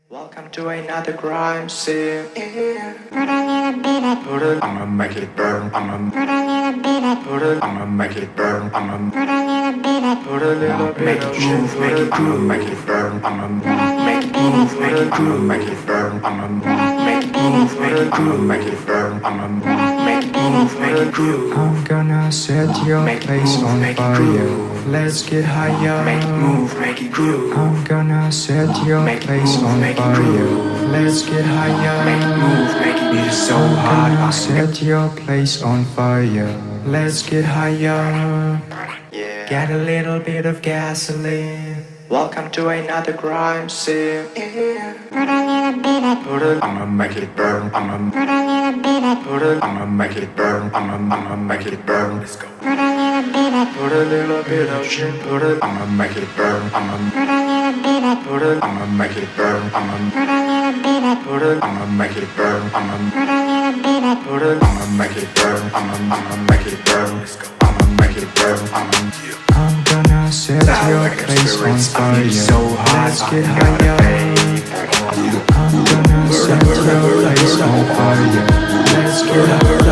Welcome to another crime scene. Put a little bit of, I'ma make it burn. Put a little bit of, I'ma make it burn. Put a little bit of, put a little bit of shit. Put it, I'ma make it burn. I'ma make it move, make it, I'ma make it burn. I'ma make it move, make it, I'ma make it burn. I'ma make it move, make it groove. I'm gonna set your place on fire. Let's get higher. Make it move, make it groove. I'm gonna set your place on fire. Let's get higher. Make it move, make it beat so hard. I'm gonna set your place on fire. Let's get higher. Yeah. Get a little bit of gasoline. Welcome to another crime scene. Put a little bit of, I'ma make it burn. Put a little bit of, I'ma make it burn. I'ma make it burn. Let's go. Put a little bit of, put a little bit of shit. I'ma make it burn. I'ma put a little bit of, I'ma make it burn. I'ma put a little bit of, I'ma make it burn. I'ma put a little bit of, I'ma make it burn. I'ma make it burn. Let's go. I'ma make it burn. I'm gonna set your place on fire. So let's get higher. I'm gonna set your place on fire. Let's get higher.